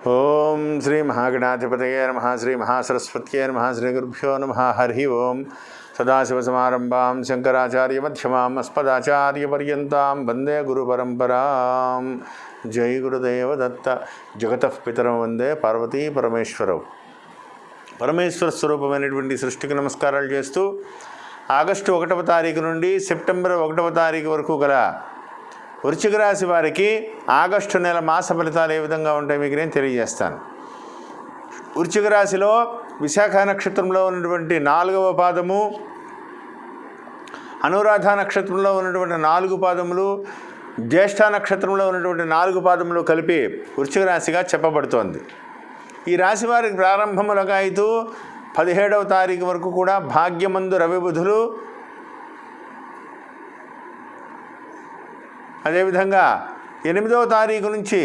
ఓం శ్రీ మహాగణాధిపతయే నమః. శ్రీ మహాసరస్వత్యే నమః. శ్రీ గురుభ్యో నమః. హరి ఓం. సదాశివసమారంభాం శంకరాచార్యమధ్యమాం అస్మదాచార్యపర్యంతాం వందే గురుపరంపరాం. జై గురుదేవ దత్త. జగతః పితరం వందే పార్వతీ పరమేశ్వరవు. పరమేశ్వర స్వరూపమైనటువంటి సృష్టికి నమస్కారాలు చేస్తూ ఆగస్టు 1వ తారీఖు నుండి సెప్టెంబర్ 1వ తారీఖు వరకు గల వృశ్చిక రాశి వారికి ఆగస్టు నెల మాస ఫలితాలు ఏ విధంగా ఉంటాయి మీకు నేను తెలియజేస్తాను. వృశ్చిక రాశిలో విశాఖ నక్షత్రంలో ఉన్నటువంటి 4వ పాదము, అనురాధ నక్షత్రంలో ఉన్నటువంటి 4 పాదములు, జ్యేష్ఠ నక్షత్రంలో ఉన్నటువంటి 4 పాదములు కలిపి వృశ్చిక రాశిగా చెప్పబడుతోంది. ఈ రాశి వారికి ప్రారంభములుగా అయితే 17వ తారీఖు వరకు కూడా భాగ్యమందు రవి బుధులు, అదేవిధంగా 8వ తారీఖు నుంచి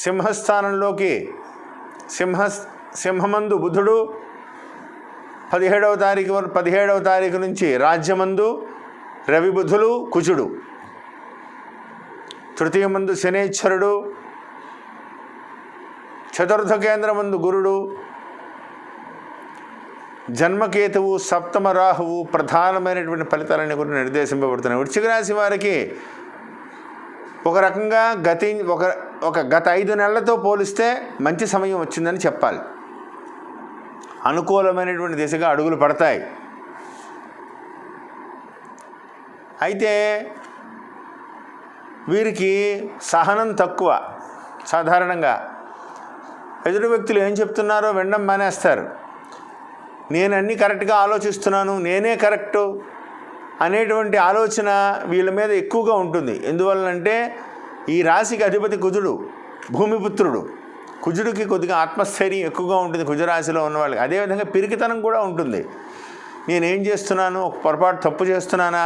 సింహస్థానంలోకి సింహమందు బుధుడు, 17వ తారీఖు నుంచి రాజ్యమందు రవి బుధులు కుజుడు, తృతీయమందు శనేశ్వరుడు, చతుర్థ కేంద్రమందు గురుడు, జన్మకేతువు, సప్తమ రాహువు ప్రధానమైనటువంటి ఫలితాలన్నీ కూడా నిర్దేశింపబడుతున్నాయి. వృశ్చిక రాశి వారికి ఒక రకంగా గత 5 నెలలతో పోలిస్తే మంచి సమయం వచ్చిందని చెప్పాలి. అనుకూలమైనటువంటి దిశగా అడుగులు పడతాయి. అయితే వీరికి సహనం తక్కువ. సాధారణంగా ఎదుటి వ్యక్తులు ఏం చెప్తున్నారో వినడం మానేస్తారు. నేను అన్నీ కరెక్ట్గా ఆలోచిస్తున్నాను, నేనే కరెక్టు అనేటువంటి ఆలోచన వీళ్ళ మీద ఎక్కువగా ఉంటుంది. ఎందువల్లంటే ఈ రాశికి అధిపతి కుజుడు, భూమిపుత్రుడు. కుజుడికి కొద్దిగా ఆత్మస్థైర్యం ఎక్కువగా ఉంటుంది కుజరాశిలో ఉన్న వాళ్ళకి. అదేవిధంగా పిరికితనం కూడా ఉంటుంది. నేనేం చేస్తున్నాను, ఒక పొరపాటు తప్పు చేస్తున్నానా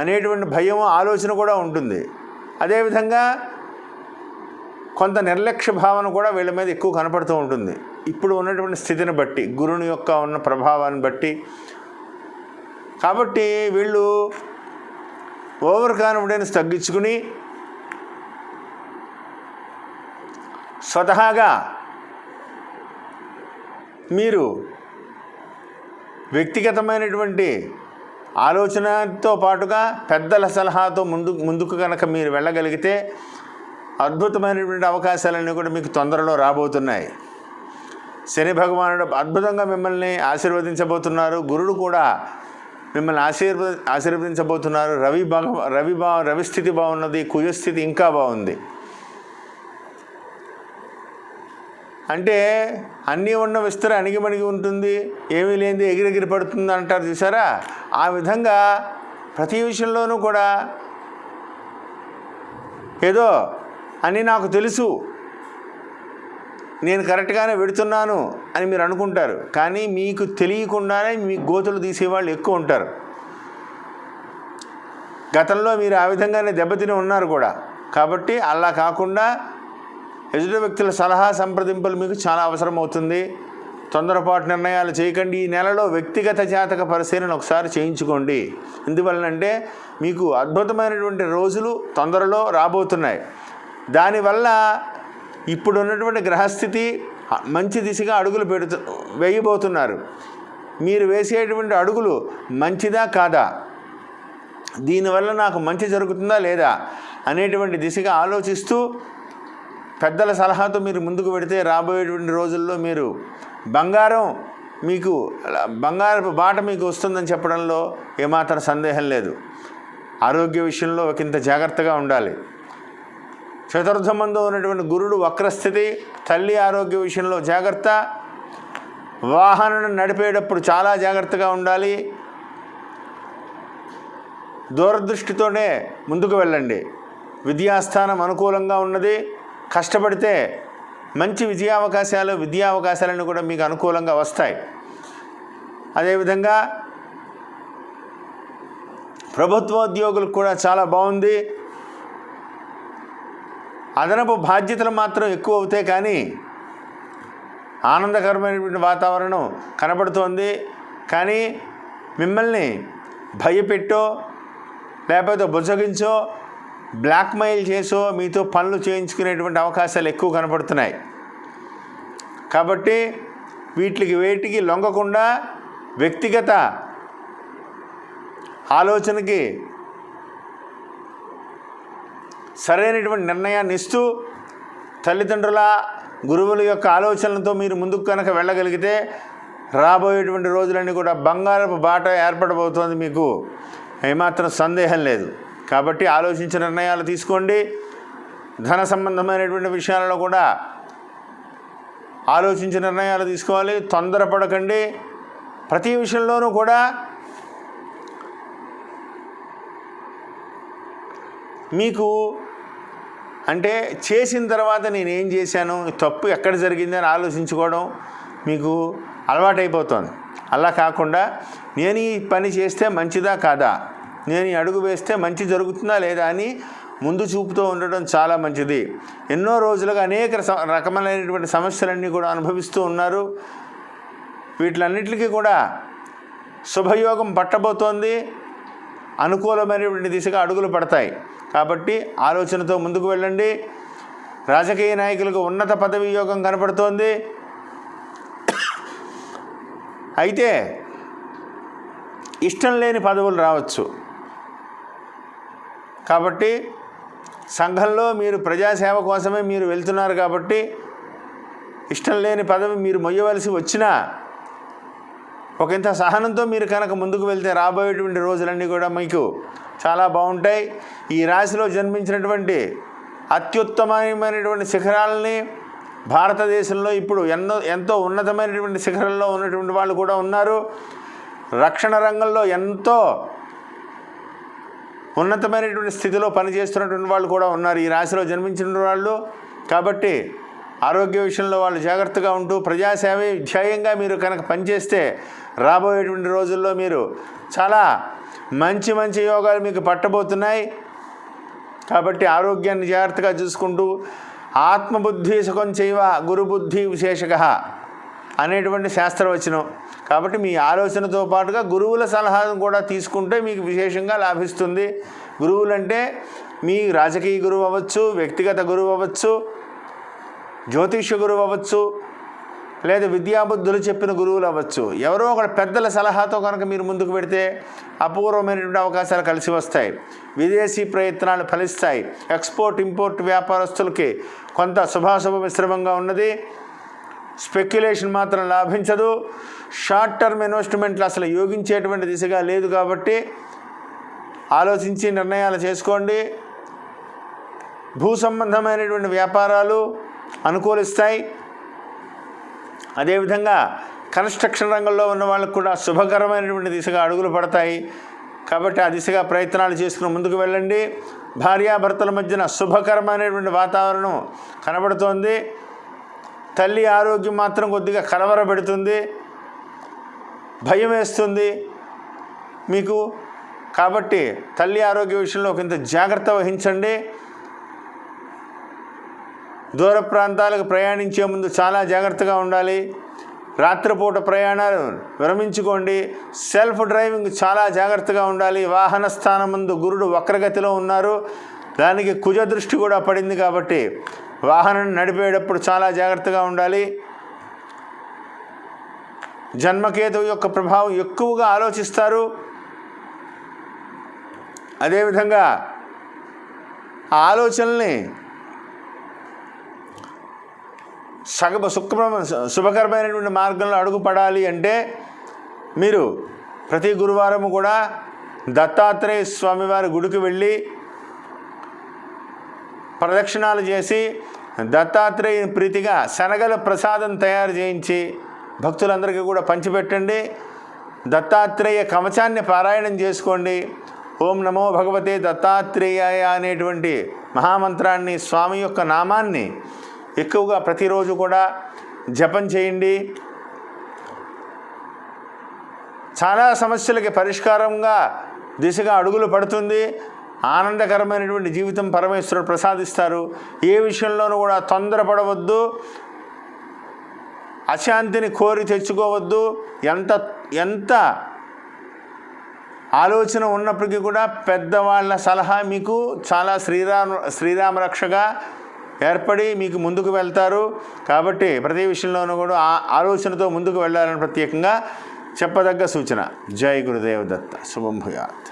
అనేటువంటి భయం, ఆలోచన కూడా ఉంటుంది. అదేవిధంగా కొంత నిర్లక్ష్య భావన కూడా వీళ్ళ మీద ఎక్కువ కనపడుతూ ఉంటుంది. ఇప్పుడు ఉన్నటువంటి స్థితిని బట్టి, గురుని యొక్క ఉన్న ప్రభావాన్ని బట్టి. కాబట్టి వీళ్ళు ఓవర్ కాన్ఫిడెన్స్ తగ్గించుకుని స్వతహాగా మీరు వ్యక్తిగతమైనటువంటి ఆలోచనతో పాటుగా పెద్దల సలహాతో ముందుకు కనుక మీరు వెళ్ళగలిగితే అద్భుతమైనటువంటి అవకాశాలన్నీ కూడా మీకు తొందరలో రాబోతున్నాయి. శని భగవానుడు అద్భుతంగా మిమ్మల్ని ఆశీర్వదించబోతున్నారు. గురుడు కూడా మిమ్మల్ని ఆశీర్వదించబోతున్నారు. రవి స్థితి బాగున్నది, కుజస్థితి ఇంకా బాగుంది. అంటే అన్నీ ఉన్న విస్తర అణిగిమణిగి ఉంటుంది, ఏమీ లేనిది ఎగిరెగిరి పడుతుంది అంటారు చూసారా. ఆ విధంగా ప్రతి విషయంలోనూ కూడా ఏదో అని నాకు తెలుసు, నేను కరెక్ట్గానే వెడుతున్నాను అని మీరు అనుకుంటారు. కానీ మీకు తెలియకుండానే మీ గోతులు తీసేవాళ్ళు ఎక్కువ ఉంటారు. గతంలో మీరు ఆ విధంగానే దెబ్బతిని ఉన్నారు కూడా. కాబట్టి అలా కాకుండా ఎదుటి వ్యక్తుల సలహా సంప్రదింపులు మీకు చాలా అవసరం అవుతుంది. తొందరపాటు నిర్ణయాలు చేయకండి. ఈ నెలలో వ్యక్తిగత జాతక పరిశీలన ఒకసారి చేయించుకోండి. ఎందువలనంటే మీకు అద్భుతమైనటువంటి రోజులు తొందరలో రాబోతున్నాయి. దానివల్ల ఇప్పుడు ఉన్నటువంటి గ్రహస్థితి మంచి దిశగా అడుగులు వేయబోతున్నారు. మీరు వేసేటువంటి అడుగులు మంచిదా కాదా, దీనివల్ల నాకు మంచి జరుగుతుందా లేదా అనేటువంటి దిశగా ఆలోచిస్తూ పెద్దల సలహాతో మీరు ముందుకు పెడితే రాబోయేటువంటి రోజుల్లో మీరు బంగారపు బాట మీకు వస్తుందని చెప్పడంలో ఏమాత్రం సందేహం లేదు. ఆరోగ్య విషయంలో ఒకంత జాగ్రత్తగా ఉండాలి. చతుర్థమందు ఉన్నటువంటి గురుడు వక్రస్థితి, తల్లి ఆరోగ్య విషయంలో జాగ్రత్త. వాహనాన్ని నడిపేటప్పుడు చాలా జాగ్రత్తగా ఉండాలి. దూరదృష్టితోనే ముందుకు వెళ్ళండి. విద్యాస్థానం అనుకూలంగా ఉన్నది. కష్టపడితే మంచి విద్యా అవకాశాలను కూడా మీకు అనుకూలంగా వస్తాయి. అదేవిధంగా ప్రభుత్వోద్యోగులకు కూడా చాలా బాగుంది. అదనపు బాధ్యతలు మాత్రం ఎక్కువ అవుతాయి, కానీ ఆనందకరమైనటువంటి వాతావరణం కనబడుతోంది. కానీ మిమ్మల్ని భయపెట్టో లేకపోతే బుజ్జగించో బ్లాక్మెయిల్ చేసో మీతో పనులు చేయించుకునేటువంటి అవకాశాలు ఎక్కువ కనపడుతున్నాయి. కాబట్టి వేటికి లొంగకుండా వ్యక్తిగత ఆలోచనకి సరైనటువంటి నిర్ణయాన్ని ఇస్తూ తల్లిదండ్రుల గురువుల యొక్క ఆలోచనలతో మీరు ముందుకు కనుక వెళ్ళగలిగితే రాబోయేటువంటి రోజులన్నీ కూడా బంగారపు బాట ఏర్పడబోతోంది. మీకు ఏమాత్రం సందేహం లేదు. కాబట్టి ఆలోచించిన నిర్ణయాలు తీసుకోండి. ధన సంబంధమైనటువంటి విషయాలలో కూడా ఆలోచించిన నిర్ణయాలు తీసుకోవాలి. తొందరపడకండి. ప్రతి విషయంలోనూ కూడా మీకు అంటే చేసిన తర్వాత నేనేం చేశాను, తప్పు ఎక్కడ జరిగిందని ఆలోచించుకోవడం మీకు అలవాటైపోతుంది. అలా కాకుండా నేను ఈ పని చేస్తే మంచిదా కాదా, నేను ఈ అడుగు వేస్తే మంచి జరుగుతుందా లేదా అని ముందు చూపుతూ ఉండడం చాలా మంచిది. ఎన్నో రోజులుగా అనేక రకమైనటువంటి సమస్యలన్నీ కూడా అనుభవిస్తూ ఉన్నారు. వీటిలన్నిటికీ కూడా శుభయోగం పట్టబోతోంది. అనుకూలమైనటువంటి దిశగా అడుగులు పడతాయి. కాబట్టి ఆలోచనతో ముందుకు వెళ్ళండి. రాజకీయ నాయకులకు ఉన్నత పదవి యోగం కనపడుతోంది. అయితే ఇష్టం లేని పదవులు రావచ్చు. కాబట్టి సంఘంలో మీరు ప్రజాసేవ కోసమే మీరు వెళ్తున్నారు. కాబట్టి ఇష్టం లేని పదవి మీరు మొయ్యవలసి వచ్చినా ఒకంత సహనంతో మీరు కనుక ముందుకు వెళ్తే రాబోయేటువంటి రోజులన్నీ కూడా మీకు చాలా బాగుంటాయి. ఈ రాశిలో జన్మించినటువంటి అత్యుత్తమమైనటువంటి శిఖరాలని భారతదేశంలో ఇప్పుడు ఎంతో ఉన్నతమైనటువంటి శిఖరంలో ఉన్నటువంటి వాళ్ళు కూడా ఉన్నారు. రక్షణ రంగంలో ఎంతో ఉన్నతమైనటువంటి స్థితిలో పనిచేస్తున్నటువంటి వాళ్ళు కూడా ఉన్నారు ఈ రాశిలో జన్మించిన వాళ్ళు. కాబట్టి ఆరోగ్య విషయంలో వాళ్ళు జాగ్రత్తగా ఉంటూ ప్రజాసేవే ధ్యేయంగా మీరు కనుక పనిచేస్తే రాబోయేటువంటి రోజుల్లో మీరు చాలా మంచి యోగాలు మీకు పట్టబోతున్నాయి. కాబట్టి ఆరోగ్యాన్ని జాగ్రత్తగా చూసుకుంటూ ఆత్మబుద్ధి సుఖం చైవ గురుబుద్ధి విశేషకః అనేటువంటి శాస్త్రవచనం. కాబట్టి మీ ఆలోచనతో పాటుగా గురువుల సలహాను కూడా తీసుకుంటే మీకు విశేషంగా లాభిస్తుంది. గురువులంటే మీ రాజకీయ గురువు అవ్వచ్చు, వ్యక్తిగత గురువు అవ్వచ్చు, జ్యోతిష్య గురువు అవ్వచ్చు, లేదా విద్యాబుద్ధులు చెప్పిన గురువులు అవ్వచ్చు. ఎవరో ఒక పెద్దల సలహాతో కనుక మీరు ముందుకు పెడితే అపూర్వమైనటువంటి అవకాశాలు కలిసి వస్తాయి. విదేశీ ప్రయత్నాలు ఫలిస్తాయి. ఎక్స్పోర్ట్ ఇంపోర్ట్ వ్యాపారస్తులకి కొంత శుభాశుభ మిశ్రమంగా ఉన్నది. స్పెక్యులేషన్ మాత్రం లాభించదు. షార్ట్ టర్మ్ ఇన్వెస్ట్మెంట్లు అసలు యోగించేటువంటి దిశగా లేదు. కాబట్టి ఆలోచించి నిర్ణయాలు చేసుకోండి. భూ సంబంధమైనటువంటి వ్యాపారాలు అనుకూలిస్తాయి. అదేవిధంగా కన్స్ట్రక్షన్ రంగంలో ఉన్న వాళ్ళకు కూడా శుభకరమైనటువంటి దిశగా అడుగులు పడతాయి. కాబట్టి ఆ దిశగా ప్రయత్నాలు చేసుకుని ముందుకు వెళ్ళండి. భార్యాభర్తల మధ్యన శుభకరమైనటువంటి వాతావరణం కనబడుతోంది. తల్లి ఆరోగ్యం మాత్రం కొద్దిగా కలవరపెడుతుంది, భయం వేస్తుంది మీకు. కాబట్టి తల్లి ఆరోగ్య విషయంలో కొంత జాగ్రత్త వహించండి. దూర ప్రాంతాలకు ప్రయాణించే ముందు చాలా జాగ్రత్తగా ఉండాలి. రాత్రిపూట ప్రయాణాలు విరమించుకోండి. సెల్ఫ్ డ్రైవింగ్ చాలా జాగ్రత్తగా ఉండాలి. వాహన స్థానం ముందు గురుడు వక్రగతిలో ఉన్నారు. దానికి కుజ దృష్టి కూడా పడింది. కాబట్టి వాహనం నడిపేటప్పుడు చాలా జాగ్రత్తగా ఉండాలి. జన్మకేతువు యొక్క ప్రభావం ఎక్కువగా ఆలోచిస్తారు. అదేవిధంగా ఆ ఆలోచనల్ని శుభకరమైనటువంటి మార్గంలో అడుగుపడాలి అంటే మీరు ప్రతి గురువారం కూడా దత్తాత్రేయ స్వామివారి గుడికి వెళ్ళి ప్రదక్షిణాలు చేసి దత్తాత్రేయ ప్రీతిగా శనగల ప్రసాదం తయారు చేయించి భక్తులందరికీ కూడా పంచిపెట్టండి. దత్తాత్రేయ కవచాన్ని పారాయణం చేసుకోండి. ఓం నమో భగవతే దత్తాత్రేయాయ అనేటువంటి మహామంత్రాన్ని, స్వామి యొక్క నామాన్ని ఎక్కువగా ప్రతిరోజు కూడా జపం చేయండి. చాలా సమస్యలకి పరిష్కారంగా దిశగా అడుగులు పడుతుంది. ఆనందకరమైనటువంటి జీవితం పరమేశ్వరుడు ప్రసాదిస్తారు. ఏ విషయంలోనూ కూడా తొందరపడవద్దు, అశాంతిని కోరి తెచ్చుకోవద్దు. ఎంత ఆలోచన ఉన్నప్పటికీ కూడా పెద్దవాళ్ళ సలహా మీకు చాలా శ్రీరామ రక్షగా ఏర్పడి మీకు ముందుకు వెళ్తారు. కాబట్టి ప్రతి విషయంలోనూ కూడా ఆలోచనతో ముందుకు వెళ్ళాలని ప్రత్యేకంగా చెప్పదగ్గ సూచన. జై గురుదేవ్ దత్త. శుభం భూయాత్.